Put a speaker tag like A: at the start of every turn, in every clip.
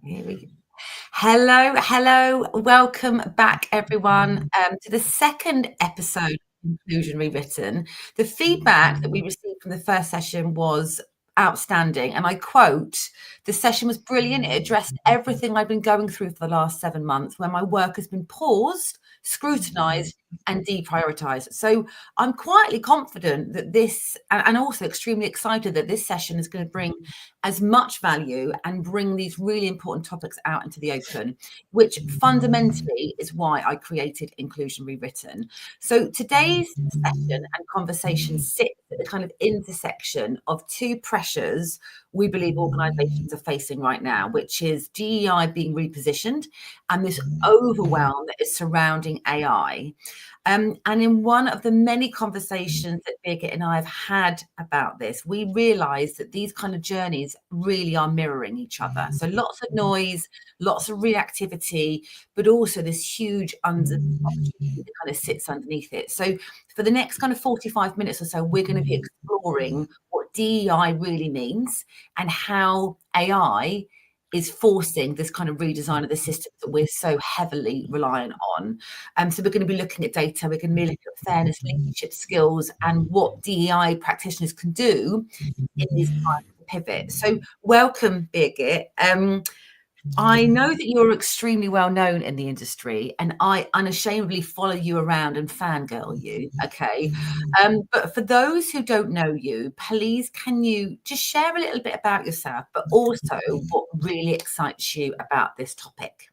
A: Here we go. Hello. Welcome back, everyone, to the second episode of Inclusion Rewritten. The feedback that we received from the first session was outstanding. And I quote, the session was brilliant. It addressed everything I've been going through for the last 7 months, where my work has been paused, scrutinized, and deprioritized. So I'm quietly confident that this, and also extremely excited that this session is going to bring as much value and bring these really important topics out into the open, which fundamentally is why I created Inclusion Rewritten. So today's session and conversation sits at the kind of intersection of two pressures we believe organizations are facing right now, which is DEI being repositioned and this overwhelm that is surrounding AI. And in one of the many conversations that Birgit and I have had about this, we realized that these kind of journeys really are mirroring each other. So lots of noise, lots of reactivity, but also this huge opportunity that kind of sits underneath it. So for the next kind of 45 minutes or so, we're going to be exploring what DEI really means and how AI is forcing this kind of redesign of the systems that we're so heavily reliant on. So we're going to be looking at data, we're going to be looking at fairness, leadership skills, and what DEI practitioners can do in these times to pivot. So welcome, Birgit. I know that you're extremely well known in the industry, and I unashamedly follow you around and fangirl you, okay? But for those who don't know you, please can you just share a little bit about yourself, but also what really excites you about this topic?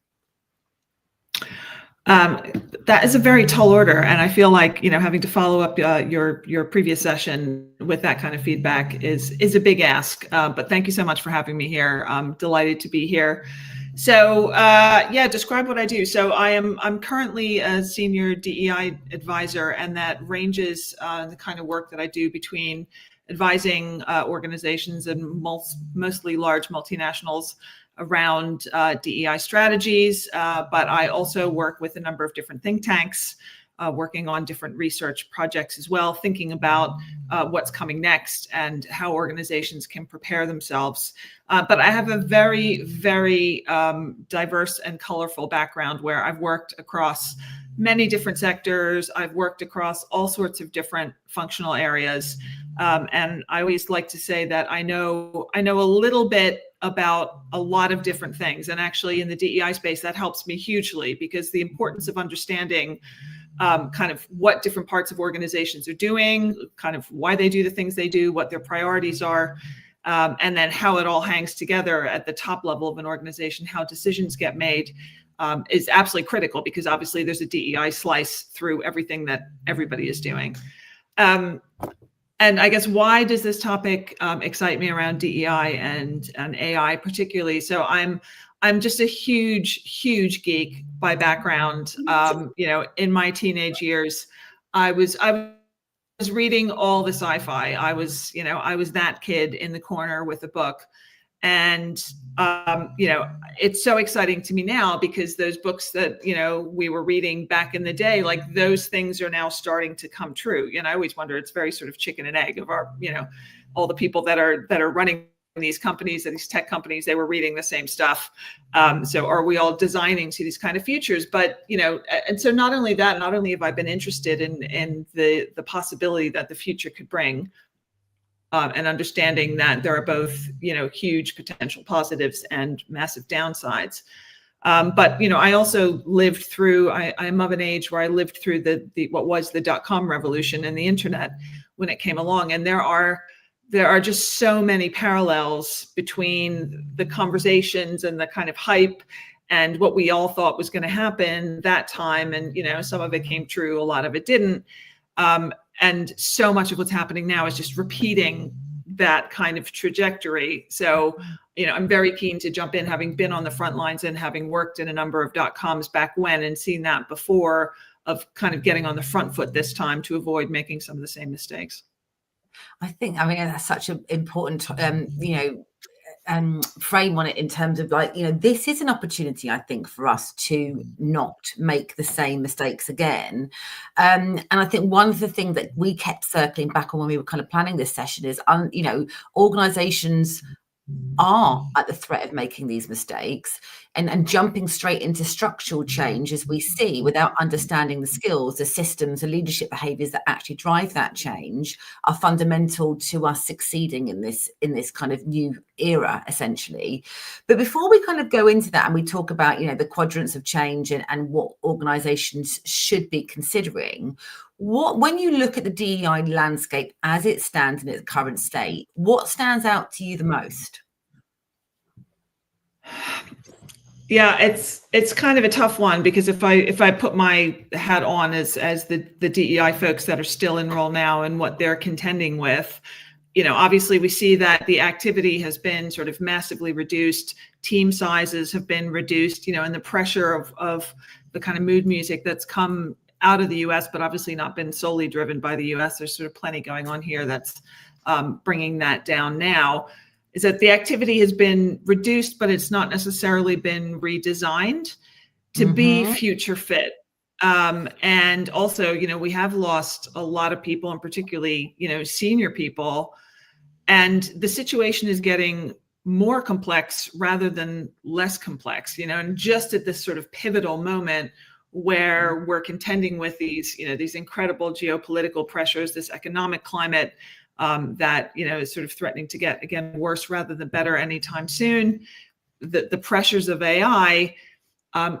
B: That is a very tall order, and I feel like having to follow up your previous session with that kind of feedback is a big ask. But thank you so much for having me here. I'm delighted to be here. So describe what I do. So I'm currently a senior DEI advisor, and that ranges the kind of work that I do between advising organizations and mostly large multinationals around DEI strategies, but I also work with a number of different think tanks, working on different research projects as well, thinking about what's coming next and how organizations can prepare themselves. But I have a very, very diverse and colorful background where I've worked across many different sectors. I've worked across all sorts of different functional areas. And I always like to say that I know a little bit about a lot of different things. And actually in the DEI space, that helps me hugely, because the importance of understanding kind of what different parts of organizations are doing, kind of why they do the things they do, what their priorities are, and then how it all hangs together at the top level of an organization, how decisions get made, is absolutely critical, because obviously there's a DEI slice through everything that everybody is doing. And I guess, why does this topic excite me around DEI and AI particularly? So I'm just a huge geek by background. In my teenage years, I was reading all the sci-fi. I was that kid in the corner with a book. And, it's so exciting to me now, because those books that, we were reading back in the day, like those things are now starting to come true. I always wonder, it's very sort of chicken and egg of our, all the people that are running these companies and these tech companies, they were reading the same stuff. So are we all designing to these kind of futures? But, and so not only that, not only have I been interested in the possibility that the future could bring, and understanding that there are both, huge potential positives and massive downsides. But, I also lived through, I'm of an age where I lived through the what was the .com revolution and the internet when it came along. And there are just so many parallels between the conversations and the kind of hype and what we all thought was going to happen that time. And, some of it came true, a lot of it didn't. And so much of what's happening now is just repeating that kind of trajectory. So, I'm very keen to jump in, having been on the front lines and having worked in a number of .coms back when and seen that before, of kind of getting on the front foot this time to avoid making some of the same mistakes.
A: I mean, that's such an important, frame on it, in terms of like, this is an opportunity, I think, for us to not make the same mistakes again. And I think one of the things that we kept circling back on when we were kind of planning this session is, organizations are at the threat of making these mistakes and jumping straight into structural change, as we see, without understanding the skills, the systems, the leadership behaviors that actually drive that change, are fundamental to us succeeding in this kind of new era, essentially. But before we kind of go into that and we talk about, the quadrants of change and what organizations should be considering, when you look at the DEI landscape as it stands in its current state, what stands out to you the most?
B: Yeah, it's kind of a tough one, because if I put my hat on as the DEI folks that are still in role now and what they're contending with, obviously we see that the activity has been sort of massively reduced, team sizes have been reduced, and the pressure of the kind of mood music that's come out of the US, but obviously not been solely driven by the US. There's sort of plenty going on here that's bringing that down now. Is that the activity has been reduced, but it's not necessarily been redesigned to be future fit. And also, we have lost a lot of people, and particularly, senior people. And the situation is getting more complex rather than less complex, and just at this sort of pivotal moment where we're contending with these incredible geopolitical pressures, this economic climate, that is sort of threatening to get, again, worse rather than better anytime soon. The pressures of AI,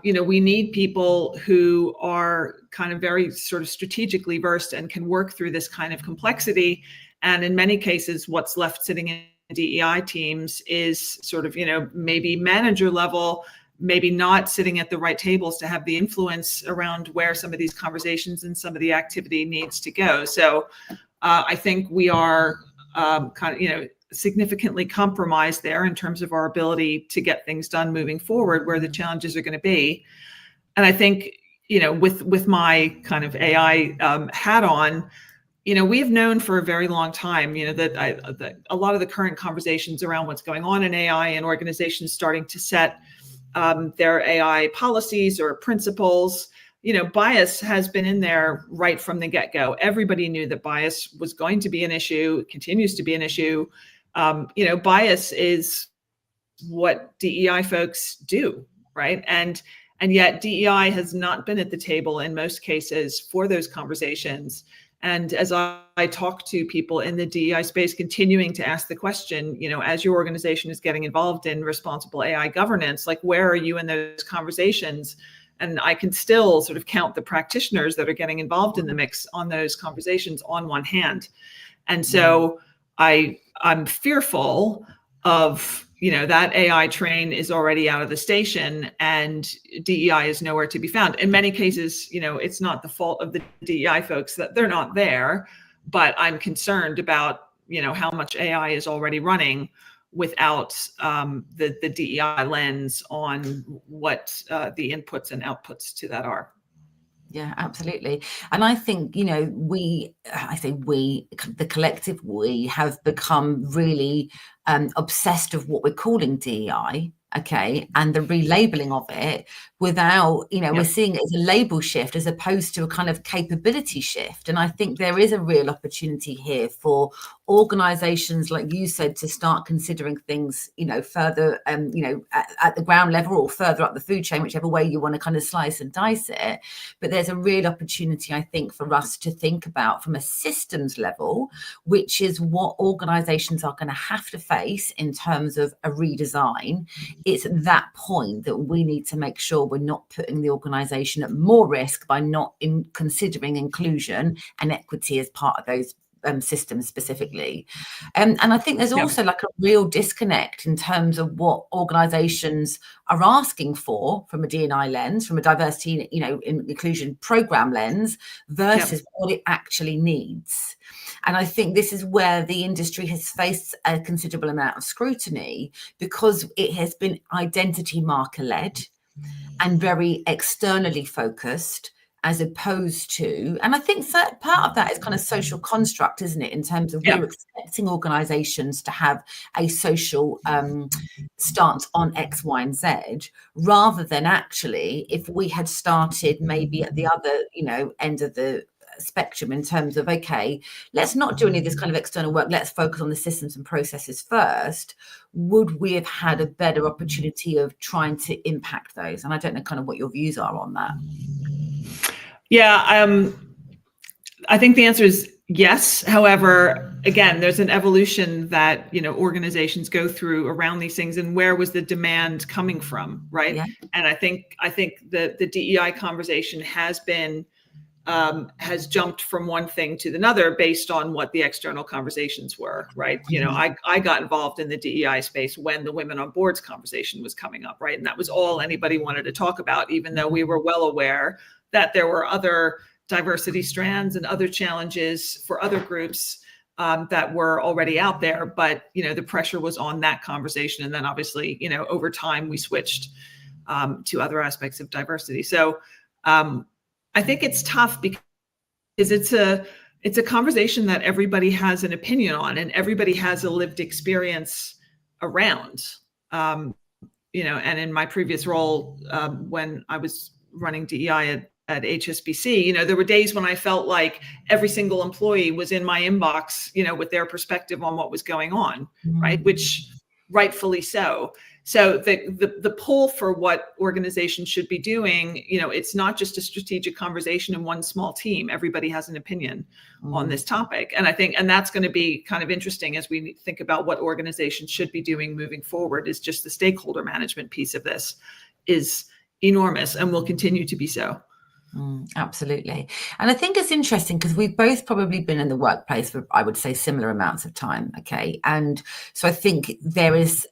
B: we need people who are kind of very sort of strategically versed and can work through this kind of complexity. And in many cases, what's left sitting in DEI teams is sort of, maybe manager level, maybe not sitting at the right tables to have the influence around where some of these conversations and some of the activity needs to go. So I think we are kind of, significantly compromised there in terms of our ability to get things done moving forward, where the challenges are going to be. And I think, with my kind of AI hat on, we've known for a very long time, that a lot of the current conversations around what's going on in AI and organizations starting to set their AI policies or principles, bias has been in there right from the get-go. Everybody knew that bias was going to be an issue, continues to be an issue. Bias is what DEI folks do, right? And yet DEI has not been at the table in most cases for those conversations. And as I talk to people in the DEI space, continuing to ask the question, as your organization is getting involved in responsible AI governance, like, where are you in those conversations? And I can still sort of count the practitioners that are getting involved in the mix on those conversations on one hand. And so I'm fearful of, that AI train is already out of the station and DEI is nowhere to be found. In many cases, it's not the fault of the DEI folks that they're not there, but I'm concerned about, how much AI is already running without the DEI lens on what the inputs and outputs to that are.
A: Yeah, absolutely. And I think, the collective, we have become really obsessed with what we're calling DEI, okay, and the relabeling of it without, we're seeing it as a label shift as opposed to a kind of capability shift. And I think there is a real opportunity here for organizations, like you said, to start considering things, further, at the ground level or further up the food chain, whichever way you want to kind of slice and dice it. But there's a real opportunity, I think, for us to think about from a systems level, which is what organizations are going to have to face in terms of a redesign. It's at that point that we need to make sure we're not putting the organization at more risk by not considering inclusion and equity as part of those systems specifically. And I think there's also like a real disconnect in terms of what organizations are asking for from a D&I lens, from a diversity, inclusion program lens versus what it actually needs. And I think this is where the industry has faced a considerable amount of scrutiny, because it has been identity marker led and very externally focused, as opposed to, and I think part of that is kind of social construct, isn't it? In terms of we're expecting organizations to have a social stance on X, Y, and Z, rather than actually, if we had started maybe at the other, end of the spectrum in terms of, okay, let's not do any of this kind of external work, let's focus on the systems and processes first, would we have had a better opportunity of trying to impact those? And I don't know kind of what your views are on that.
B: Yeah, I think the answer is yes. However, again, there's an evolution that, organizations go through around these things, and where was the demand coming from, right?
A: Yeah.
B: And I think the DEI conversation has jumped from one thing to another based on what the external conversations were, right? I got involved in the DEI space when the women on boards conversation was coming up, right? And that was all anybody wanted to talk about, even though we were well aware that there were other diversity strands and other challenges for other groups that were already out there. But, the pressure was on that conversation. And then obviously, over time, we switched to other aspects of diversity. So I think it's tough because it's a conversation that everybody has an opinion on and everybody has a lived experience around. And in my previous role, when I was running DEI at HSBC, there were days when I felt like every single employee was in my inbox, with their perspective on what was going on, right? Which rightfully so. So the pull for what organizations should be doing, it's not just a strategic conversation in one small team. Everybody has an opinion on this topic. And I think, and that's going to be kind of interesting as we think about what organizations should be doing moving forward, is just the stakeholder management piece of this is enormous and will continue to be so.
A: Absolutely. And I think it's interesting because we've both probably been in the workplace for, I would say, similar amounts of time. Okay. And so I think there is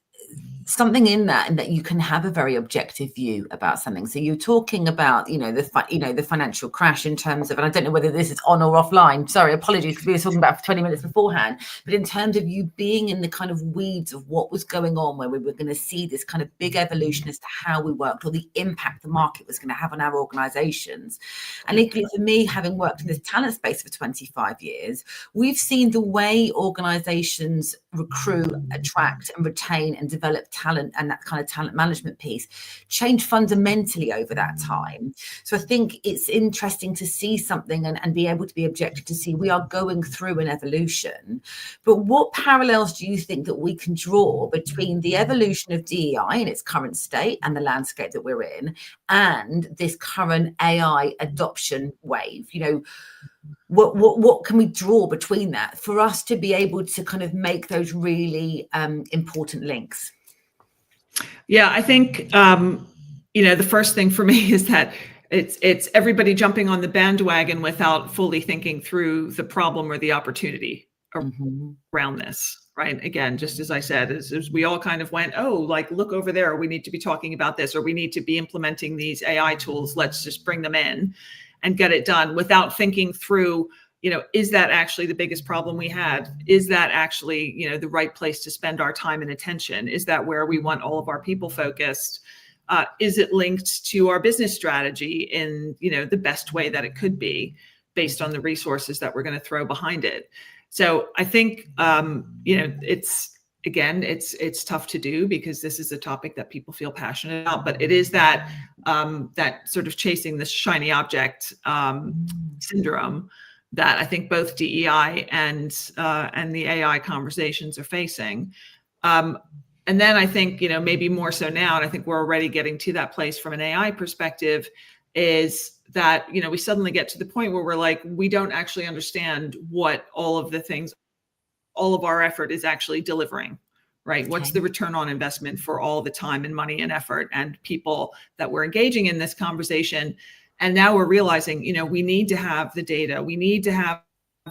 A: something in that, and that you can have a very objective view about something. So you're talking about, the financial crash in terms of, and I don't know whether this is on or offline. Sorry, apologies, because we were talking about it for 20 minutes beforehand. But in terms of you being in the kind of weeds of what was going on, where we were going to see this kind of big evolution as to how we worked, or the impact the market was going to have on our organizations. And equally for me, having worked in this talent space for 25 years, we've seen the way organizations recruit, attract and retain and develop talent, and that kind of talent management piece change fundamentally over that time. So I think it's interesting to see something and be able to be objective to see we are going through an evolution. But what parallels do you think that we can draw between the evolution of DEI in its current state and the landscape that we're in, and this current AI adoption wave? What can we draw between that for us to be able to kind of make those really important links?
B: Yeah, I think, the first thing for me is that it's everybody jumping on the bandwagon without fully thinking through the problem or the opportunity around this, right? Again, just as I said, as we all kind of went, oh, like, look over there, we need to be talking about this, or we need to be implementing these AI tools, let's just bring them in and get it done, without thinking through, is that actually the biggest problem we had? Is that actually, the right place to spend our time and attention? Is that where we want all of our people focused? Is it linked to our business strategy in, the best way that it could be, based on the resources that we're going to throw behind it? So I think, it's tough to do because this is a topic that people feel passionate about, but it is that sort of chasing the shiny object syndrome that I think both DEI and the AI conversations are facing. And then I think, maybe more so now, and I think we're already getting to that place from an AI perspective, is that, we suddenly get to the point where we're like, we don't actually understand what all of our effort is actually delivering, right? Okay. What's the return on investment for all the time and money and effort and people that we're engaging in this conversation? And now we're realizing, we need to have the data, we need to have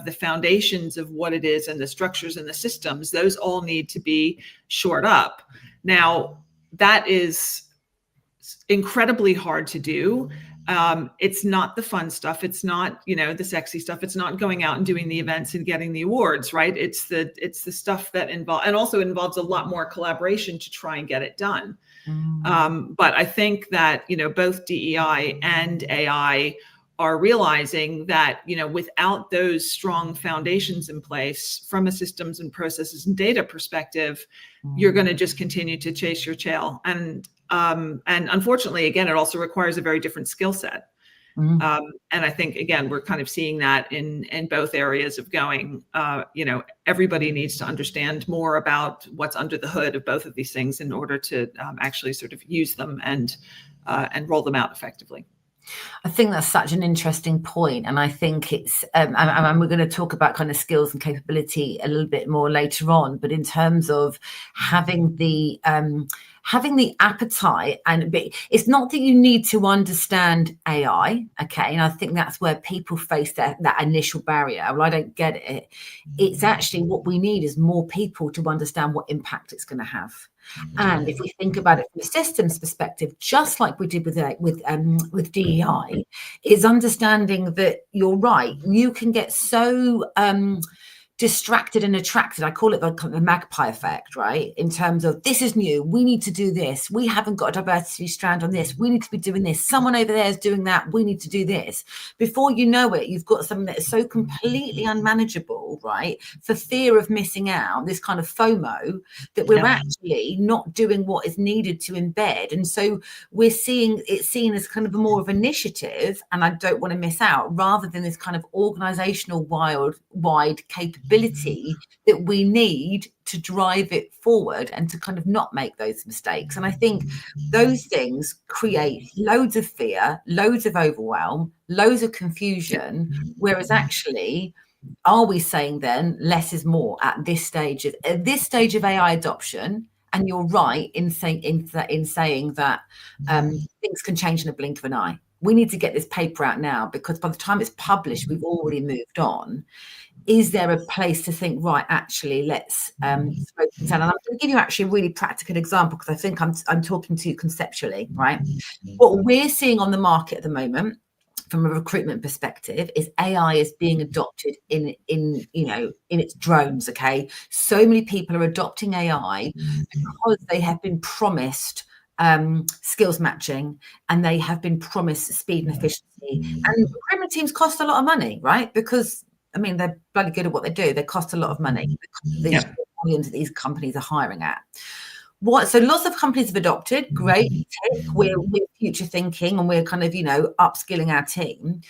B: the foundations of what it is and the structures and the systems. Those all need to be shored up. Now, that is incredibly hard to do. It's not the fun stuff. It's not, the sexy stuff. It's not going out and doing the events and getting the awards, right? It's the stuff that involves a lot more collaboration to try and get it done. But I think that, both DEI and AI are realizing that, without those strong foundations in place from a systems and processes and data perspective, you're going to just continue to chase your tail. And unfortunately, again, it also requires a very different skill set. And I think, again, we're kind of seeing that in both areas of going, everybody needs to understand more about what's under the hood of both of these things in order to actually sort of use them and roll them out effectively.
A: I think that's such an interesting point, and I think it's and we're going to talk about kind of skills and capability a little bit more later on, but in terms of having the appetite, and it's not that you need to understand AI, okay, and I think that's where people face that initial barrier. Well, I don't get it. It's actually what we need is more people to understand what impact it's going to have. And if we think about it from a systems perspective, just like we did with DEI, is understanding that you're right. You can get so distracted and attracted. I call it the magpie effect, right? In terms of, this is new, we need to do this. We haven't got a diversity strand on this. We need to be doing this. Someone over there is doing that. We need to do this. Before you know it, you've got something that is so completely unmanageable, right? For fear of missing out, this kind of FOMO, that we're actually not doing what is needed to embed. And so we're seeing it seen as kind of more of an initiative, and I don't want to miss out, rather than this kind of organizational wide capability that we need to drive it forward and to kind of not make those mistakes. And I think those things create loads of fear, loads of overwhelm, loads of confusion, whereas actually, are we saying then less is more at this stage of AI adoption? And you're right in saying that things can change in a blink of an eye. We need to get this paper out now, because by the time it's published, we've already moved on. Is there a place to think, right, actually, let's slow things down? And I'm going to give you actually a really practical example, because I think I'm talking to you conceptually, right? What we're seeing on the market at the moment, from a recruitment perspective, is AI is being adopted in its drones. Okay, so many people are adopting AI because they have been promised skills matching, and they have been promised speed and efficiency. And recruitment teams cost a lot of money, right? Because I mean, they're bloody good at what they do. They cost a lot of money because these volumes that these companies are hiring at. So lots of companies have adopted. Great tech. We're future thinking, and we're kind of upskilling our team.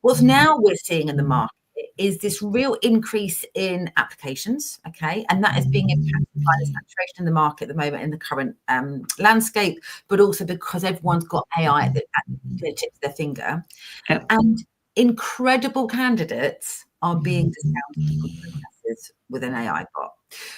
A: What now we're seeing in the market is this real increase in applications, okay, and that is being impacted by the saturation in the market at the moment in the current landscape, but also because everyone's got AI at the tip of their finger, and incredible candidates are being discounted with an AI bot.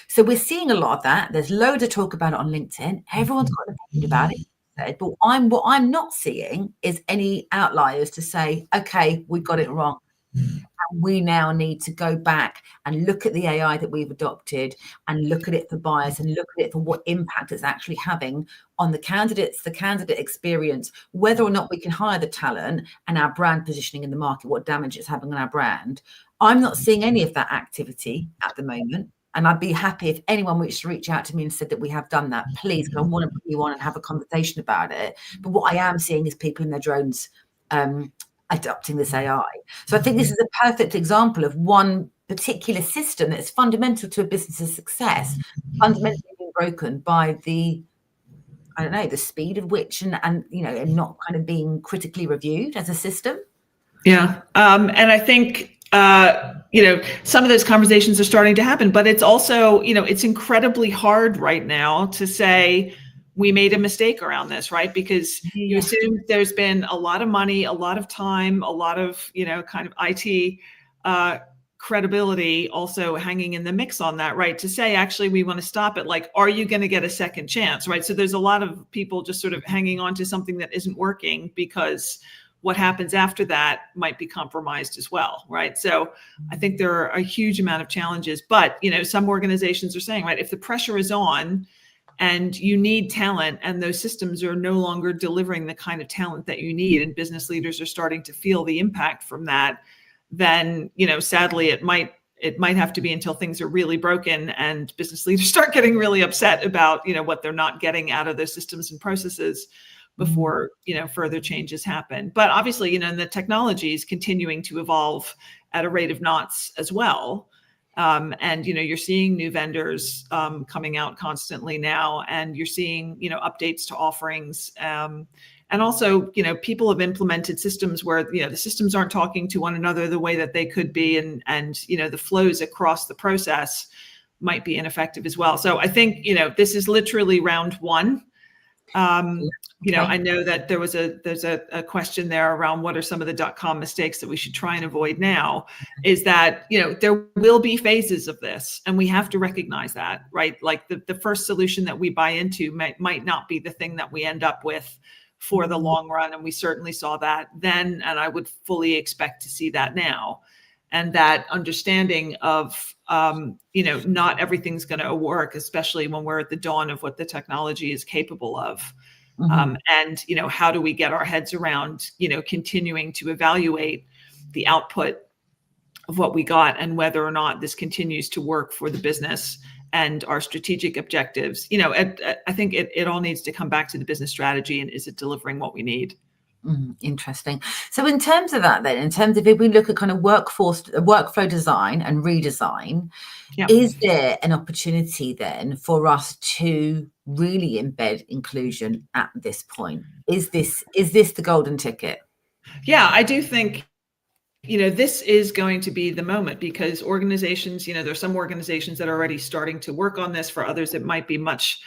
A: So we're seeing a lot of that. There's loads of talk about it on LinkedIn. Everyone's got an opinion about it. But what I'm not seeing is any outliers to say, okay, we got it wrong. And we now need to go back and look at the AI that we've adopted and look at it for bias and look at it for what impact it's actually having on the candidates, the candidate experience, whether or not we can hire the talent, and our brand positioning in the market, what damage it's having on our brand. I'm not seeing any of that activity at the moment. And I'd be happy if anyone wished to reach out to me and said that we have done that. Please, I want to put you on and have a conversation about it. But what I am seeing is people in their drones adopting this AI. So I think this is a perfect example of one particular system that's fundamental to a business's success, fundamentally being broken by the speed of which and not kind of being critically reviewed as a system.
B: Yeah. And I think, some of those conversations are starting to happen, but it's also, it's incredibly hard right now to say we made a mistake around this, right? Because you assume there's been a lot of money, a lot of time, a lot of, kind of IT credibility also hanging in the mix on that, right? To say, actually, we want to stop it. Like, are you going to get a second chance, right? So there's a lot of people just sort of hanging on to something that isn't working because what happens after that might be compromised as well, right? So I think there are a huge amount of challenges, but, some organizations are saying, right, if the pressure is on and you need talent and those systems are no longer delivering the kind of talent that you need, and business leaders are starting to feel the impact from that, then, sadly, it might have to be until things are really broken and business leaders start getting really upset about, what they're not getting out of those systems and processes before, further changes happen. But obviously, the technology is continuing to evolve at a rate of knots as well. And, you're seeing new vendors coming out constantly now, and you're seeing, updates to offerings. And also, people have implemented systems where, the systems aren't talking to one another the way that they could be. And the flows across the process might be ineffective as well. So I think, this is literally round one. I know that there's a question there around what are some of the .com mistakes that we should try and avoid now, is that, there will be phases of this, and we have to recognize that, right? Like the first solution that we buy into might not be the thing that we end up with for the long run. And we certainly saw that then, and I would fully expect to see that now. And that understanding of, not everything's going to work, especially when we're at the dawn of what the technology is capable of. And, how do we get our heads around, continuing to evaluate the output of what we got and whether or not this continues to work for the business and our strategic objectives. I think it all needs to come back to the business strategy, and is it delivering what we need?
A: Interesting. So in terms of that, then, in terms of if we look at kind of workflow design and redesign, is there an opportunity then for us to really embed inclusion at this point? Is this the golden ticket?
B: Yeah, I do think, this is going to be the moment, because organizations, there's some organizations that are already starting to work on this. For others, it might be much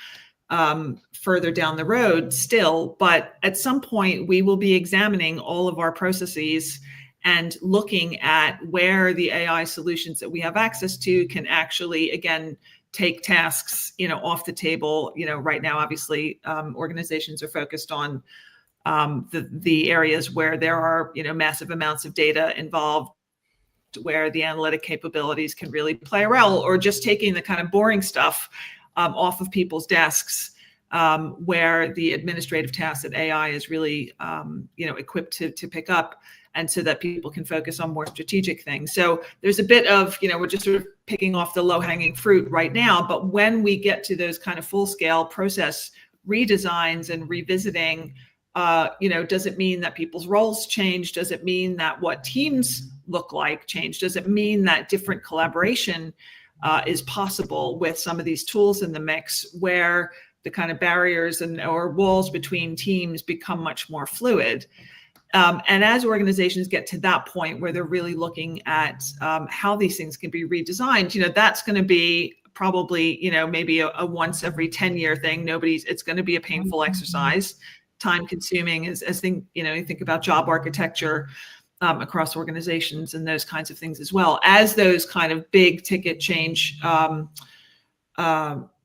B: further down the road still. But at some point, we will be examining all of our processes and looking at where the AI solutions that we have access to can actually, again, take tasks, off the table. Right now, obviously, organizations are focused on the areas where there are, massive amounts of data involved, where the analytic capabilities can really play a role, or just taking the kind of boring stuff off of people's desks, where the administrative tasks that AI is really, equipped to pick up, and so that people can focus on more strategic things. So there's a bit of, we're just sort of picking off the low-hanging fruit right now. But when we get to those kind of full-scale process redesigns and revisiting, does it mean that people's roles change? Does it mean that what teams look like change? Does it mean that different collaboration is possible with some of these tools in the mix, where the kind of barriers or walls between teams become much more fluid? And as organizations get to that point where they're really looking at how these things can be redesigned, that's going to be probably, maybe a once every 10-year thing. It's going to be a painful exercise, time consuming, as you think about job architecture across organizations and those kinds of things, as well as those kind of big ticket change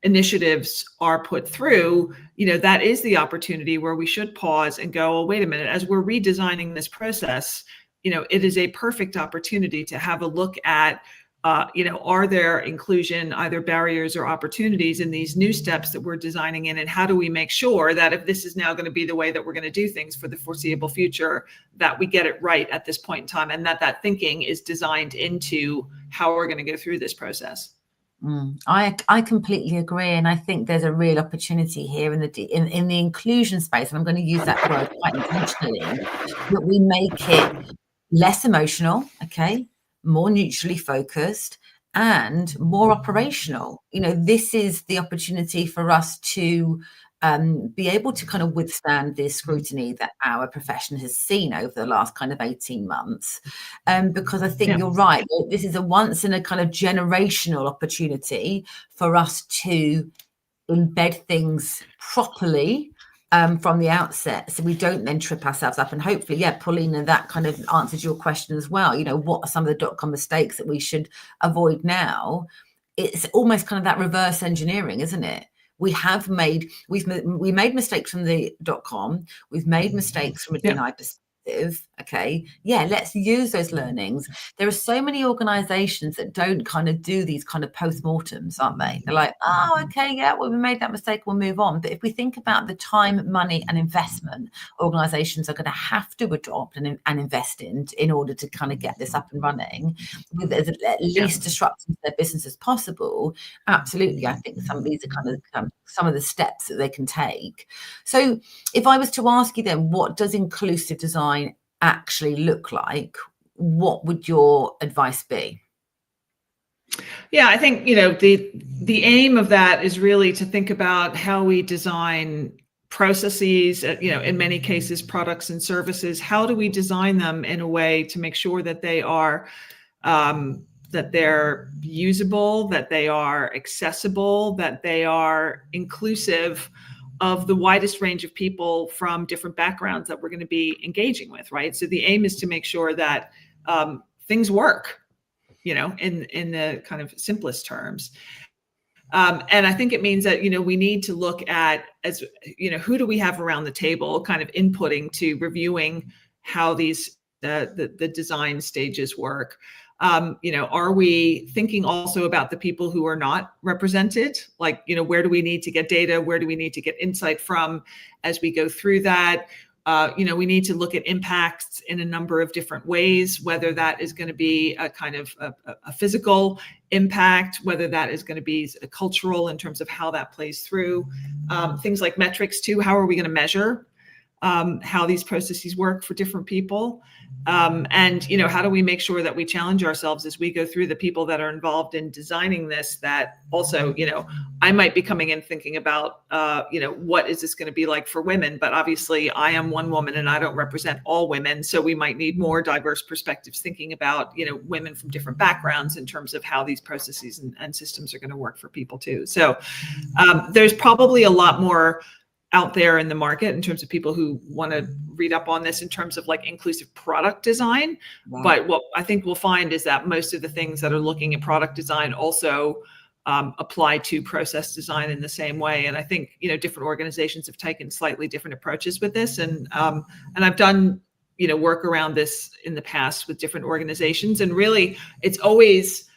B: initiatives are put through. That is the opportunity where we should pause and go, well, wait a minute, as we're redesigning this process, it is a perfect opportunity to have a look at, are there inclusion, either barriers or opportunities, in these new steps that we're designing in? And how do we make sure that if this is now going to be the way that we're going to do things for the foreseeable future, that we get it right at this point in time, and that thinking is designed into how we're going to go through this process?
A: I completely agree, and I think there's a real opportunity here in the inclusion space, and I'm going to use that word quite intentionally, that we make it less emotional, more neutrally focused, and more operational. This is the opportunity for us to be able to kind of withstand the scrutiny that our profession has seen over the last kind of 18 months. Because I think you're right. This is a once in a kind of generational opportunity for us to embed things properly from the outset, so we don't then trip ourselves up. And hopefully, Paulina, that kind of answers your question as well. What are some of the .com mistakes that we should avoid now? It's almost kind of that reverse engineering, isn't it? We made mistakes from the .com. We've made mistakes from a DEI perspective. Let's use those learnings. There are so many organizations that don't kind of do these kind of post-mortems, aren't they? They're like, we made that mistake, we'll move on. But if we think about the time, money, and investment organizations are going to have to adopt and invest in order to kind of get this up and running with as least disruption to their business as possible, absolutely, I think some of these are kind of some of the steps that they can take. So if I was to ask you then, what does inclusive design actually look like? What would your advice be?
B: Yeah, I think, the aim of that is really to think about how we design processes, in many cases, products and services. How do we design them in a way to make sure that they are that they're usable, that they are accessible, that they are inclusive of the widest range of people from different backgrounds that we're going to be engaging with, right? So the aim is to make sure that things work, in the kind of simplest terms. And I think it means that, we need to look at, as who do we have around the table kind of inputting to reviewing how these the design stages work. Are we thinking also about the people who are not represented? Like, where do we need to get data? Where do we need to get insight from as we go through that? We need to look at impacts in a number of different ways, whether that is going to be a kind of a physical impact, whether that is going to be a cultural in terms of how that plays through. Things like metrics too. How are we going to measure how these processes work for different people? And how do we make sure that we challenge ourselves as we go through, the people that are involved in designing this, that also, I might be coming in thinking about, what is this going to be like for women? But obviously I am one woman and I don't represent all women. So we might need more diverse perspectives thinking about, women from different backgrounds in terms of how these processes and systems are going to work for people too. So there's probably a lot more out there in the market in terms of people who want to read up on this in terms of like inclusive product design. Wow. But what I think we'll find is that most of the things that are looking at product design also apply to process design in the same way. And I think, different organizations have taken slightly different approaches with this. And I've done, work around this in the past with different organizations. And really, it's always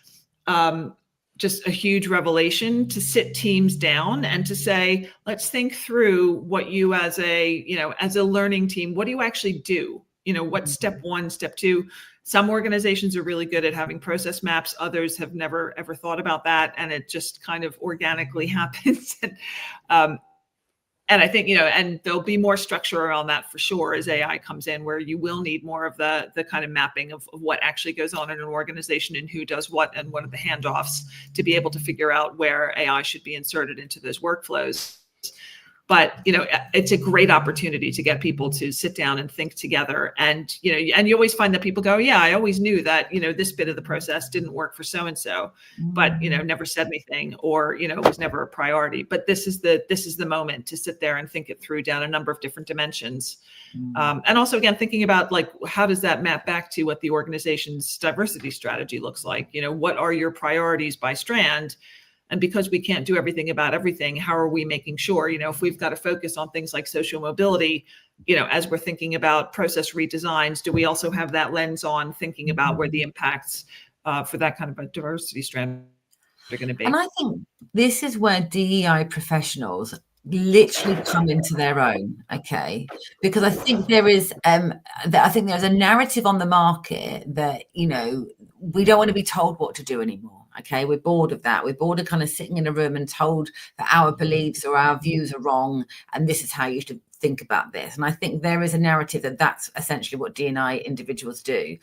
B: just a huge revelation to sit teams down and to say, let's think through what you as a learning team, what do you actually do? What's step one, step two? Some organizations are really good at having process maps. Others have never, ever thought about that. And it just kind of organically happens. And I think, and there'll be more structure around that for sure as AI comes in, where you will need more of the kind of mapping of what actually goes on in an organization and who does what and what are the handoffs to be able to figure out where AI should be inserted into those workflows. But, it's a great opportunity to get people to sit down and think together. And, and you always find that people go, yeah, I always knew that, this bit of the process didn't work for so-and-so, but, never said anything, or, it was never a priority. But this is the moment to sit there and think it through down a number of different dimensions. And also, again, thinking about like, how does that map back to what the organization's diversity strategy looks like? What are your priorities by strand? And because we can't do everything about everything, how are we making sure, if we've got to focus on things like social mobility, as we're thinking about process redesigns, do we also have that lens on thinking about where the impacts for that kind of a diversity strand are going to be?
A: And I think this is where DEI professionals literally come into their own, okay? Because I think there is there's a narrative on the market that, we don't want to be told what to do anymore. Okay, we're bored of that. We're bored of kind of sitting in a room and told that our beliefs or our views are wrong, and this is how you should think about this. And I think there is a narrative that that's essentially what D&I individuals do.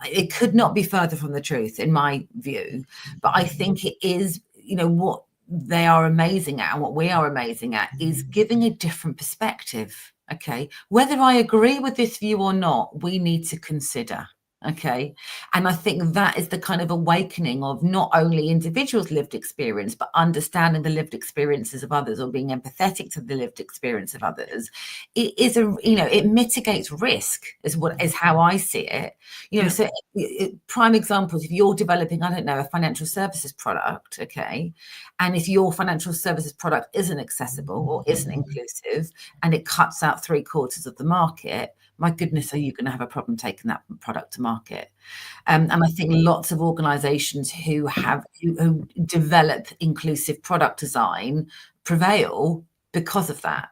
A: It could not be further from the truth, in my view. But I think it is, what they are amazing at and what we are amazing at is giving a different perspective. Okay, whether I agree with this view or not, we need to consider. Okay. And I think that is the kind of awakening of not only individuals' lived experience, but understanding the lived experiences of others, or being empathetic to the lived experience of others. It is it mitigates risk is how I see it. So prime examples, if you're developing, I don't know, a financial services product, okay, and if your financial services product isn't accessible or isn't inclusive and it cuts out 3/4 of the market, my goodness, are you going to have a problem taking that product to market? And I think lots of organizations who develop inclusive product design prevail because of that.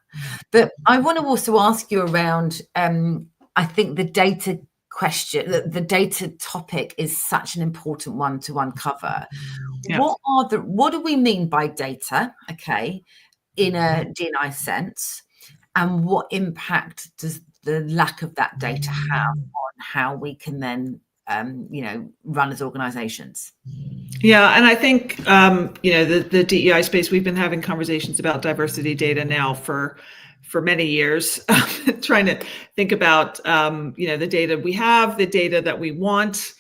A: But I want to also ask you around, I think the data question, the data topic is such an important one to uncover. Yeah. What do we mean by data, okay, in a D&I sense? And what impact does the lack of that data have on how we can then run as organizations.
B: Yeah, and I think the DEI space, we've been having conversations about diversity data now for many years, trying to think about the data we have, the data that we want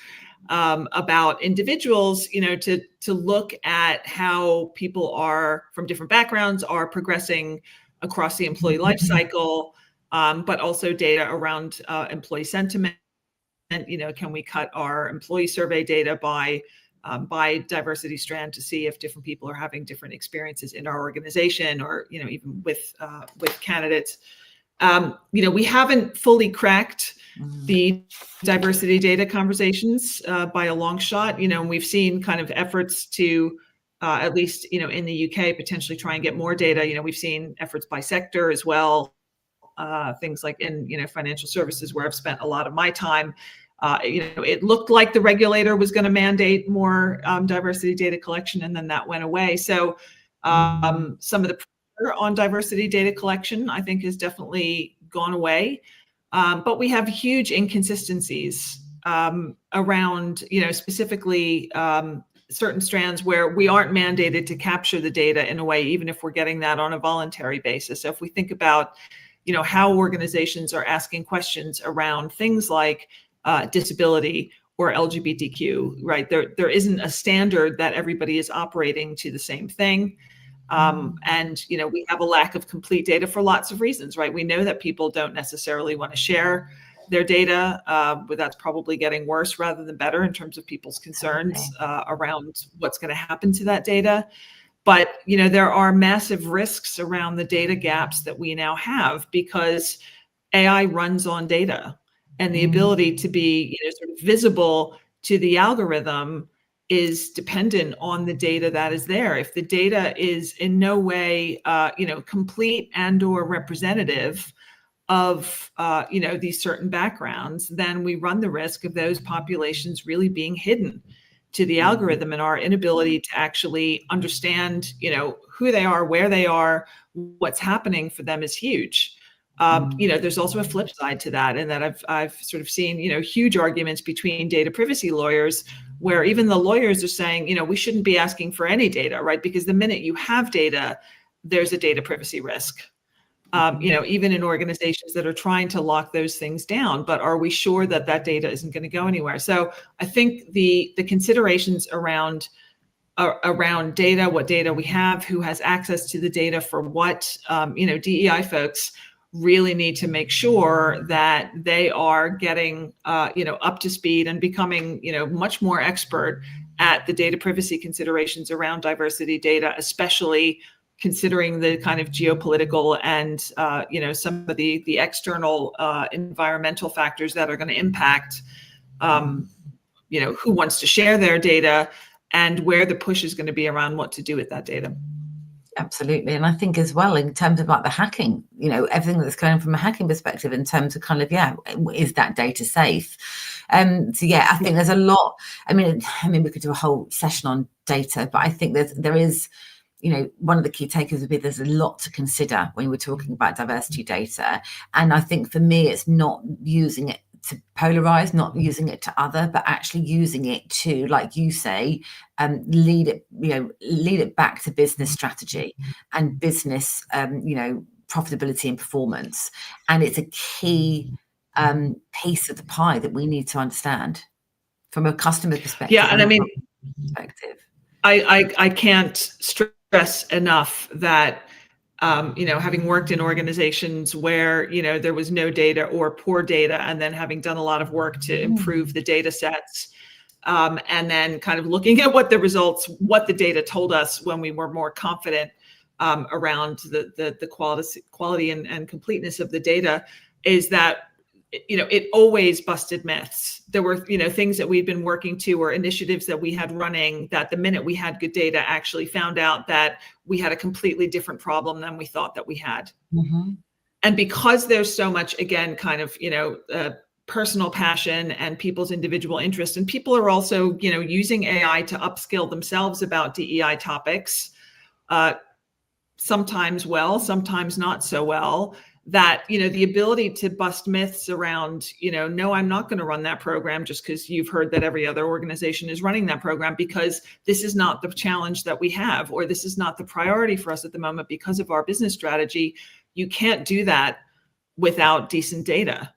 B: about individuals, to look at how people are from different backgrounds are progressing across the employee life cycle, but also data around employee sentiment. And can we cut our employee survey data by diversity strand to see if different people are having different experiences in our organization, or even with candidates. We haven't fully cracked the diversity data conversations by a long shot. And we've seen kind of efforts to at least in the UK potentially try and get more data. We've seen efforts by sector as well. Things like in financial services, where I've spent a lot of my time. It looked like the regulator was going to mandate more diversity data collection, and then that went away. So some of the pressure on diversity data collection, I think, has definitely gone away. But we have huge inconsistencies around, specifically certain strands where we aren't mandated to capture the data in a way, even if we're getting that on a voluntary basis. So if we think about, how organizations are asking questions around things like disability or LGBTQ, right? There isn't a standard that everybody is operating to the same thing. And, we have a lack of complete data for lots of reasons, right? We know that people don't necessarily want to share their data, but that's probably getting worse rather than better in terms of people's concerns around what's going to happen to that data. But, there are massive risks around the data gaps that we now have, because AI runs on data, and the ability to be sort of visible to the algorithm is dependent on the data that is there. If the data is in no way, complete and or representative of, these certain backgrounds, then we run the risk of those populations really being hidden to the algorithm, and our inability to actually understand, who they are, where they are, what's happening for them is huge. There's also a flip side to that, in that I've sort of seen, huge arguments between data privacy lawyers, where even the lawyers are saying, we shouldn't be asking for any data, right? Because the minute you have data, there's a data privacy risk. Even in organizations that are trying to lock those things down, but are we sure that that data isn't going to go anywhere? So I think the considerations around data, what data we have, who has access to the data for what, DEI folks really need to make sure that they are getting, up to speed and becoming, much more expert at the data privacy considerations around diversity data, especially considering the kind of geopolitical and, some of the external environmental factors that are going to impact, who wants to share their data, and where the push is going to be around what to do with that data.
A: Absolutely. And I think as well, in terms of like the hacking, everything that's going from a hacking perspective, in terms of kind of, is that data safe? I think there's a lot. I mean, we could do a whole session on data, but I think there is, one of the key takeaways would be there's a lot to consider when we're talking about diversity data. And I think for me, it's not using it to polarize, not using it to other, but actually using it to, like you say, lead it back to business strategy and business, profitability and performance. And it's a key piece of the pie that we need to understand from a customer perspective.
B: Yeah, and I mean,
A: perspective.
B: I can't stress enough that having worked in organizations where, there was no data or poor data, and then having done a lot of work to improve the data sets, and then kind of looking at what the data told us when we were more confident around the quality and completeness of the data, is that, it always busted myths. There were, things that we'd been working to, or initiatives that we had running, that the minute we had good data, actually found out that we had a completely different problem than we thought that we had.
A: Mm-hmm.
B: And because there's so much, again, kind of, personal passion and people's individual interest, and people are also, using AI to upskill themselves about DEI topics, sometimes well, sometimes not so well, that, the ability to bust myths around, no, I'm not going to run that program just because you've heard that every other organization is running that program, because this is not the challenge that we have, or this is not the priority for us at the moment because of our business strategy. You can't do that without decent data.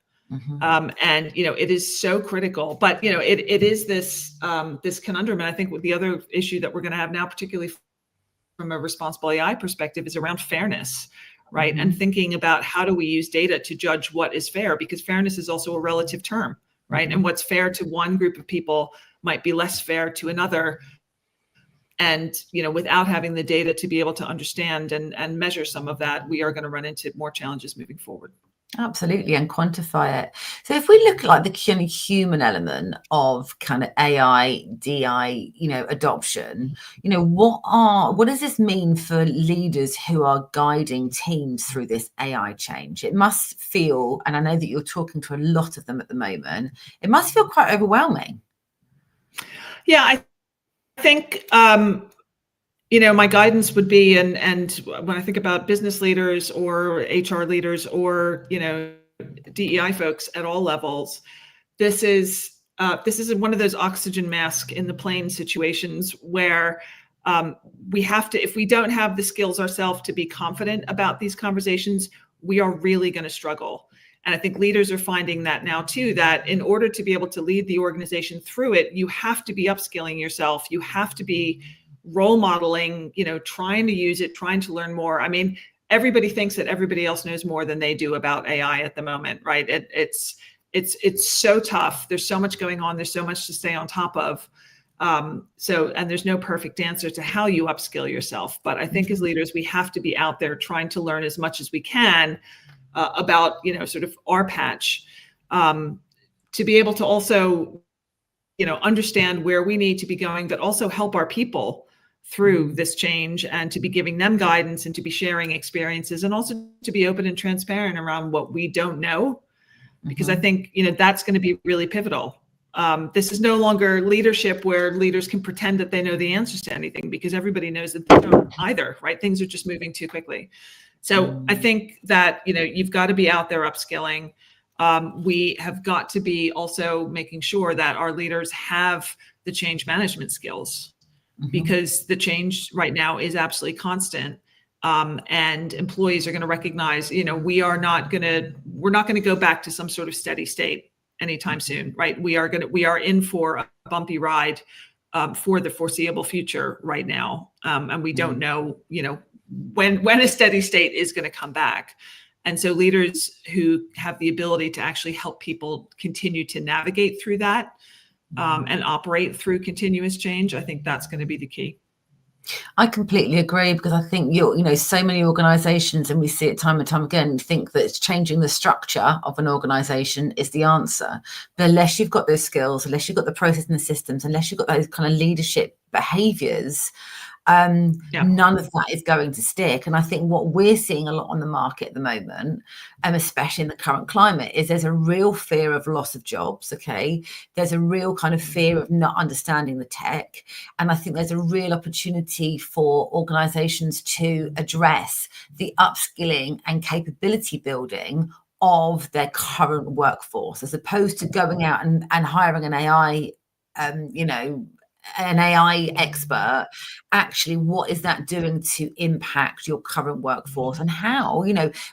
B: And, it is so critical, but, it is this conundrum. And I think the other issue that we're going to have now, particularly from a responsible AI perspective, is around fairness. Right. And thinking about how do we use data to judge what is fair, because fairness is also a relative term. Right. And what's fair to one group of people might be less fair to another. And, without having the data to be able to understand and measure some of that, we are going to run into more challenges moving forward.
A: Absolutely, and quantify it. So if we look at like the kind of human element of kind of AI, DI, adoption, what does this mean for leaders who are guiding teams through this AI change? It must feel, and I know that you're talking to a lot of them at the moment, it must feel quite overwhelming.
B: Yeah, I think, my guidance would be, and when I think about business leaders or HR leaders or, DEI folks at all levels, this is one of those oxygen mask in the plane situations where we have to, if we don't have the skills ourselves to be confident about these conversations, we are really going to struggle. And I think leaders are finding that now too, that in order to be able to lead the organization through it, you have to be upskilling yourself. You have to be role modeling, trying to use it, trying to learn more. I mean, everybody thinks that everybody else knows more than they do about AI at the moment, right? It's so tough. There's so much going on. There's so much to stay on top of. And there's no perfect answer to how you upskill yourself. But I think as leaders, we have to be out there trying to learn as much as we can about, sort of our patch, to be able to also, understand where we need to be going, but also help our people through this change, and to be giving them guidance and to be sharing experiences, and also to be open and transparent around what we don't know, because I think, that's going to be really pivotal. This is no longer leadership where leaders can pretend that they know the answers to anything, because everybody knows that they don't either, right? Things are just moving too quickly. So I think that, you've got to be out there upskilling. We have got to be also making sure that our leaders have the change management skills, because the change right now is absolutely constant. And employees are going to recognize, we're not going to go back to some sort of steady state anytime soon, right? We are in for a bumpy ride for the foreseeable future right now. And we don't know, when a steady state is going to come back. And so leaders who have the ability to actually help people continue to navigate through that and operate through continuous change, I think that's going to be the key.
A: I completely agree, because I think so many organizations, and we see it time and time again, think that it's changing the structure of an organization is the answer. But unless you've got those skills, unless you've got the process and the systems, unless you've got those kind of leadership behaviors, none of that is going to stick. And I think what we're seeing a lot on the market at the moment, especially in the current climate, is there's a real fear of loss of jobs. Okay. There's a real kind of fear of not understanding the tech. And I think there's a real opportunity for organizations to address the upskilling and capability building of their current workforce, as opposed to going out and hiring an AI, an AI expert. Actually, what is that doing to impact your current workforce, and how?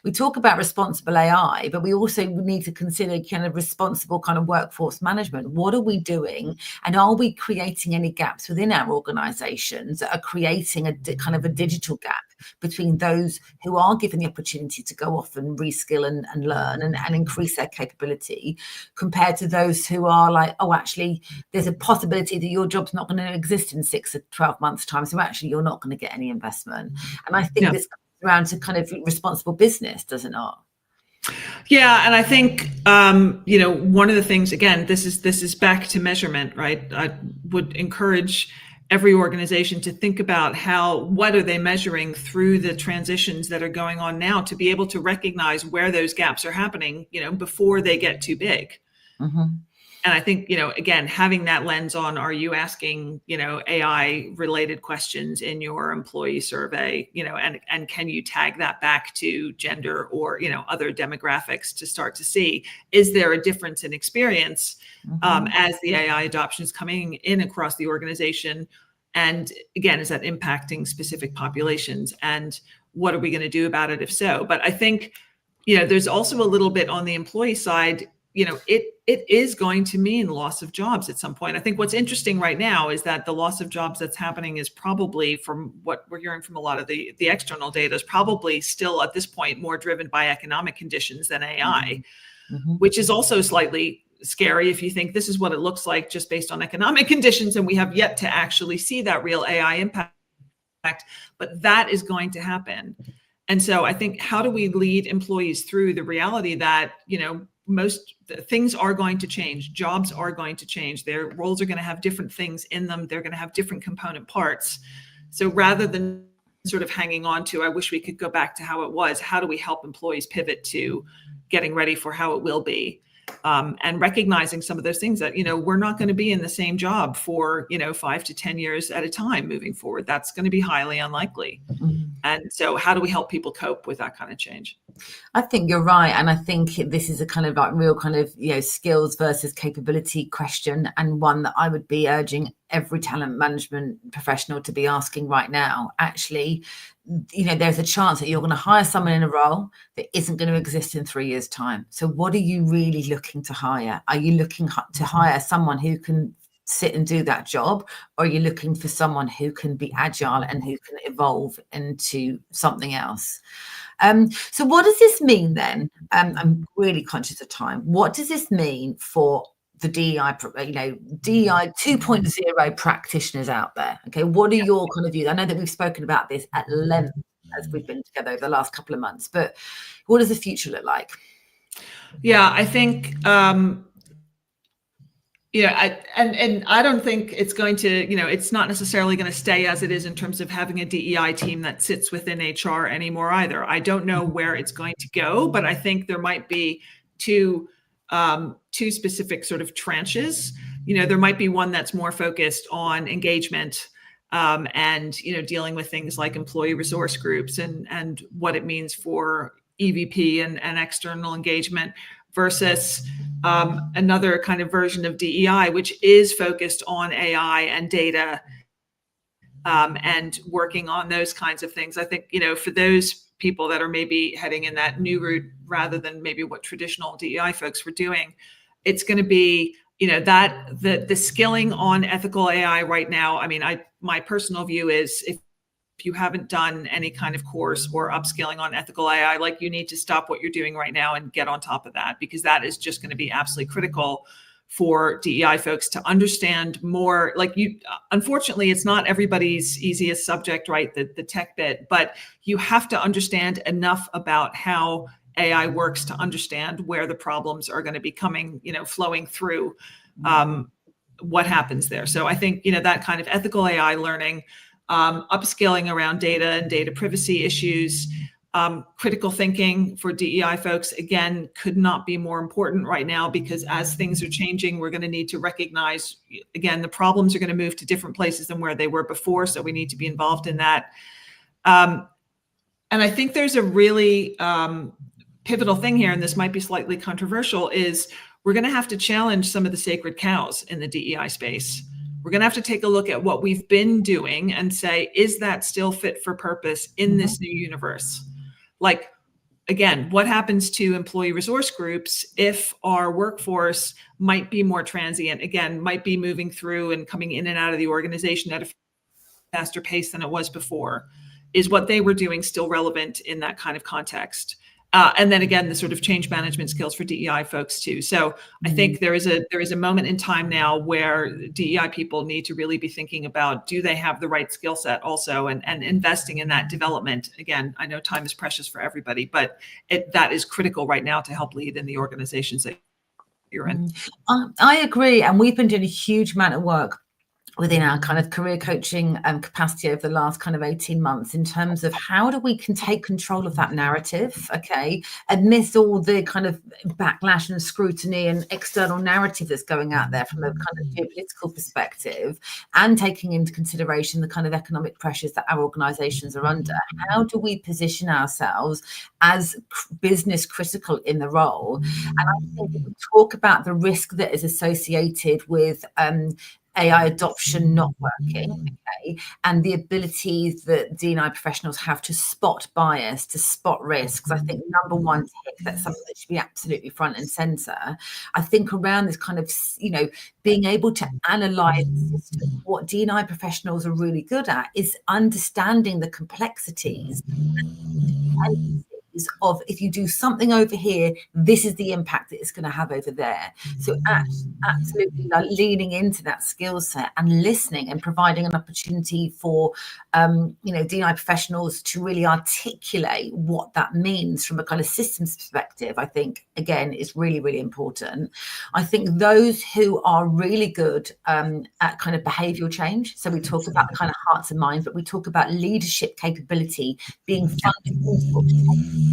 A: We talk about responsible AI, but we also need to consider kind of responsible kind of workforce management. What are we doing, and are we creating any gaps within our organizations that are creating a kind of a digital gap between those who are given the opportunity to go off and reskill and learn and increase their capability, compared to those who are like, oh, actually, there's a possibility that your job's not going to exist in 6 or 12 months' time. So actually, you're not going to get any investment. And I think this comes around to kind of responsible business, does it not?
B: Yeah, and I think one of the things, again, this is back to measurement, right? I would encourage every organization to think about what are they measuring through the transitions that are going on now, to be able to recognize where those gaps are happening, before they get too big. And I think, again, having that lens on, are you asking, AI related questions in your employee survey, and can you tag that back to gender or, other demographics to start to see, is there a difference in experience as the AI adoption is coming in across the organization? And again, is that impacting specific populations? And what are we going to do about it if so? But I think, there's also a little bit on the employee side, it is going to mean loss of jobs at some point. I think what's interesting right now is that the loss of jobs that's happening is probably, from what we're hearing from a lot of the external data, is probably still at this point more driven by economic conditions than AI, which is also slightly scary if you think this is what it looks like just based on economic conditions, and we have yet to actually see that real AI impact, but that is going to happen. And so I think, how do we lead employees through the reality that, most things are going to change, jobs are going to change, their roles are going to have different things in them, they're going to have different component parts. So rather than sort of hanging on to, I wish we could go back to how it was, how do we help employees pivot to getting ready for how it will be? And recognizing some of those things that, we're not going to be in the same job for, 5 to 10 years at a time moving forward. That's going to be highly unlikely. And so how do we help people cope with that kind of change?
A: I think you're right. And I think this is a kind of like real kind of, skills versus capability question, and one that I would be urging every talent management professional to be asking right now. Actually, there's a chance that you're going to hire someone in a role that isn't going to exist in 3 years' time. So what are you really looking to hire? Are you looking to hire someone who can sit and do that job, or are you looking for someone who can be agile and who can evolve into something else? So what does this mean then? I'm really conscious of time. What does this mean for the DEI, DEI 2.0 practitioners out there? Okay, what are your kind of views? I know that we've spoken about this at length as we've been together over the last couple of months, but what does the future look like?
B: Yeah, I think, I don't think it's going to, it's not necessarily going to stay as it is in terms of having a DEI team that sits within HR anymore either. I don't know where it's going to go, but I think there might be two specific sort of tranches. There might be one that's more focused on engagement, and, dealing with things like employee resource groups and what it means for EVP and external engagement, versus another kind of version of DEI, which is focused on AI and data, and working on those kinds of things. I think, for those people that are maybe heading in that new route rather than maybe what traditional DEI folks were doing, it's going to be, that the skilling on ethical AI right now. I mean, my personal view is, if you haven't done any kind of course or upskilling on ethical AI, like, you need to stop what you're doing right now and get on top of that, because that is just going to be absolutely critical for DEI folks to understand more. Unfortunately, it's not everybody's easiest subject, right? The tech bit, but you have to understand enough about how AI works to understand where the problems are going to be coming, flowing through, what happens there. So I think, that kind of ethical AI learning, upskilling around data and data privacy issues, critical thinking for DEI folks, again, could not be more important right now, because as things are changing, we're going to need to recognize, again, the problems are going to move to different places than where they were before. So we need to be involved in that. And I think there's a really pivotal thing here, and this might be slightly controversial, is we're going to have to challenge some of the sacred cows in the DEI space. We're going to have to take a look at what we've been doing and say, is that still fit for purpose in this new universe? Like, again, what happens to employee resource groups if our workforce might be more transient, again, might be moving through and coming in and out of the organization at a faster pace than it was before? Is what they were doing still relevant in that kind of context? And then again, the sort of change management skills for DEI folks too. So I think there is a moment in time now where DEI people need to really be thinking about, do they have the right skill set also, and investing in that development. Again, I know time is precious for everybody, but that is critical right now to help lead in the organizations that you're in.
A: I agree. And we've been doing a huge amount of work within our kind of career coaching capacity over the last kind of 18 months in terms of how do we can take control of that narrative, okay, amidst all the kind of backlash and scrutiny and external narrative that's going out there from a kind of geopolitical perspective, and taking into consideration the kind of economic pressures that our organizations are under. How do we position ourselves as business critical in the role? And I think we talk about the risk that is associated with AI adoption not working, okay, and the ability that D&I professionals have to spot bias, to spot risks. I think number one tip, that's something that should be absolutely front and center. I think around this kind of, being able to analyze the system, what D&I professionals are really good at is understanding the complexities of, if you do something over here, this is the impact that it's going to have over there. So absolutely leaning into that skill set and listening and providing an opportunity for D&I professionals to really articulate what that means from a kind of systems perspective, I think again is really, really important. I think those who are really good at kind of behavioral change, so we talk about the kind of hearts and minds, but we talk about leadership capability being fundamental to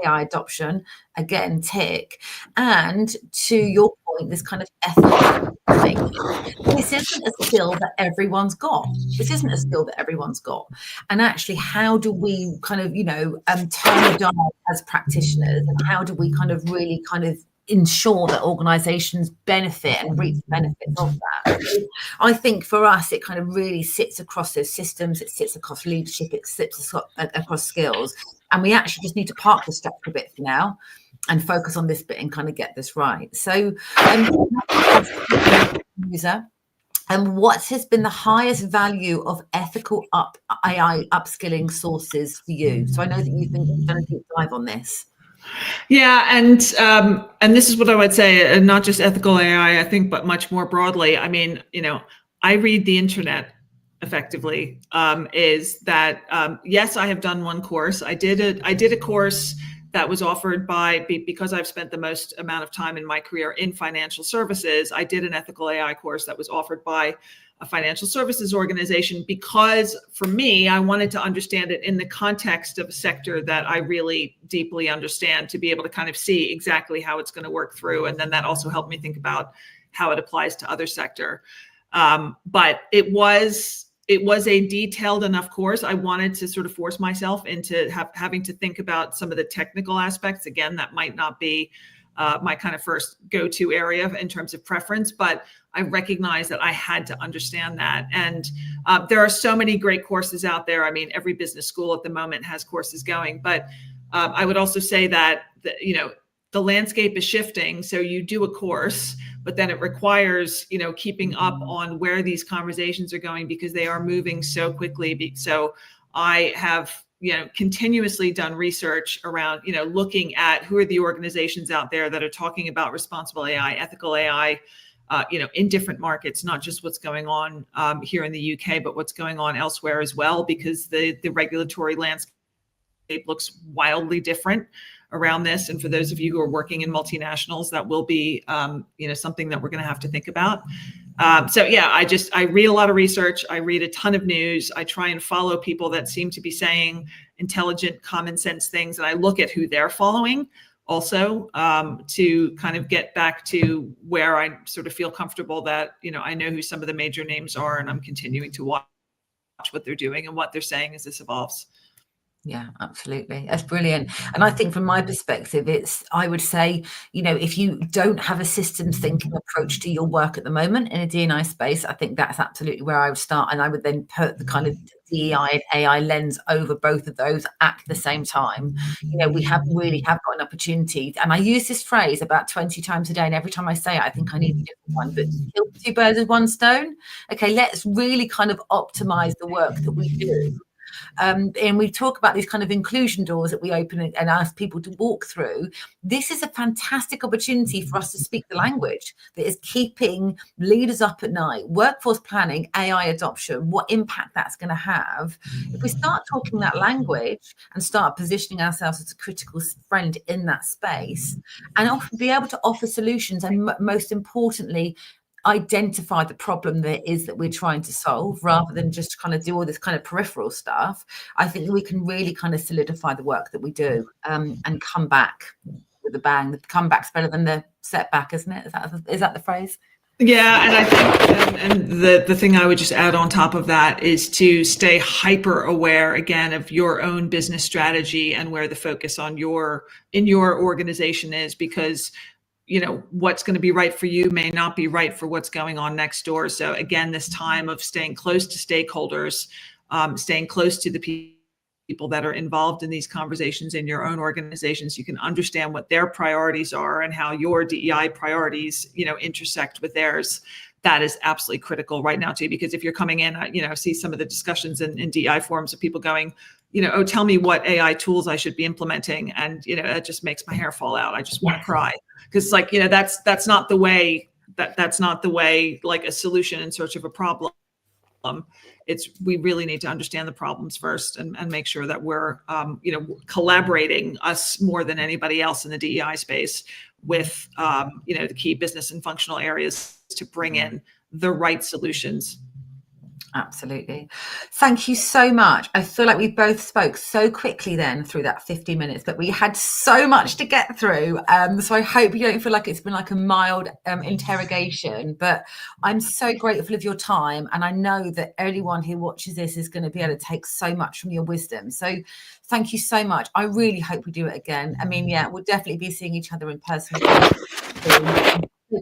A: AI adoption, again, tick. And to your point, this kind of ethical thinking, this isn't a skill that everyone's got. This isn't a skill that everyone's got. And actually, how do we kind of, turn the dial as practitioners, and how do we kind of really kind of ensure that organizations benefit and reap the benefits of that? So I think for us, it kind of really sits across those systems, it sits across leadership, it sits across skills. And we actually just need to park the structure a bit for now and focus on this bit and kind of get this right. So, user, and what has been the highest value of ethical AI upskilling sources for you? So I know that you've done a deep dive on this.
B: Yeah, and this is what I would say, not just ethical AI, I think, but much more broadly. I mean, I read the internet effectively. Is that yes, I have done one course. I did a course that was offered because I've spent the most amount of time in my career in financial services. I did an ethical AI course that was offered by a financial services organization, because for me, I wanted to understand it in the context of a sector that I really deeply understand, to be able to kind of see exactly how it's going to work through. And then that also helped me think about how it applies to other sector. But it was a detailed enough course. I wanted to sort of force myself into having to think about some of the technical aspects. Again, that might not be my kind of first go-to area in terms of preference, but I recognize that I had to understand that. And there are so many great courses out there. I mean, every business school at the moment has courses going, but I would also say that, the landscape is shifting. So you do a course, but then it requires, keeping up on where these conversations are going, because they are moving so quickly. So I have, continuously done research around, looking at who are the organizations out there that are talking about responsible AI, ethical AI, in different markets, not just what's going on here in the UK, but what's going on elsewhere as well, because the regulatory landscape looks wildly different around this. And for those of you who are working in multinationals, that will be, something that we're going to have to think about. So yeah, I read a lot of research. I read a ton of news. I try and follow people that seem to be saying intelligent, common sense things. And I look at who they're following also, to kind of get back to where I sort of feel comfortable that, I know who some of the major names are, and I'm continuing to watch what they're doing and what they're saying as this evolves.
A: Yeah, absolutely. That's brilliant. And I think from my perspective, I would say, if you don't have a systems thinking approach to your work at the moment in a D&I space, I think that's absolutely where I would start. And I would then put the kind of DEI and AI lens over both of those at the same time. We really have got an opportunity. And I use this phrase about 20 times a day. And every time I say it, I think I need a different one. But kill two birds with one stone. Okay, let's really kind of optimize the work that we do. And we talk about these kind of inclusion doors that we open and ask people to walk through. This is a fantastic opportunity for us to speak the language that is keeping leaders up at night. Workforce planning, AI adoption, what impact that's going to have. If we start talking that language and start positioning ourselves as a critical friend in that space, and often be able to offer solutions, and most importantly, identify the problem there is that we're trying to solve, rather than just kind of do all this kind of peripheral stuff, I think we can really kind of solidify the work that we do, and come back with a bang. The comeback's better than the setback, isn't it? Is that the phrase?
B: Yeah, and I think, and the thing I would just add on top of that is to stay hyper aware again of your own business strategy and where the focus on in your organization is, because what's going to be right for you may not be right for what's going on next door. So again, this time of staying close to stakeholders, staying close to the people that are involved in these conversations in your own organizations, you can understand what their priorities are and how your DEI priorities, intersect with theirs. That is absolutely critical right now too, because if you're coming in, I see some of the discussions in DEI forums of people going, oh, tell me what AI tools I should be implementing. And, it just makes my hair fall out. I just want to cry, because like, that's not the way that's not the way, like a solution in search of a problem. We really need to understand the problems first and make sure that we're, collaborating, us more than anybody else in the DEI space, with, the key business and functional areas to bring in the right solutions.
A: Absolutely. Thank you so much. I feel like we both spoke so quickly then through that 50 minutes, but we had so much to get through. So I hope you don't feel like it's been like a mild interrogation, but I'm so grateful of your time. And I know that anyone who watches this is going to be able to take so much from your wisdom. So thank you so much. I really hope we do it again. I mean, yeah, we'll definitely be seeing each other in person.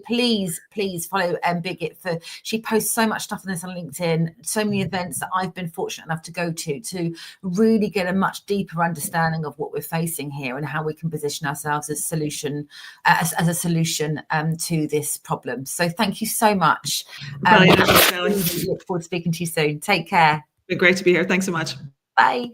A: Please follow Bigot, for she posts so much stuff on this on LinkedIn, so many events that I've been fortunate enough to go to really get a much deeper understanding of what we're facing here and how we can position ourselves as a solution to this problem. So thank you so much. Look forward to speaking to you soon. Take care.
B: It's been great to be here. Thanks so much.
A: Bye.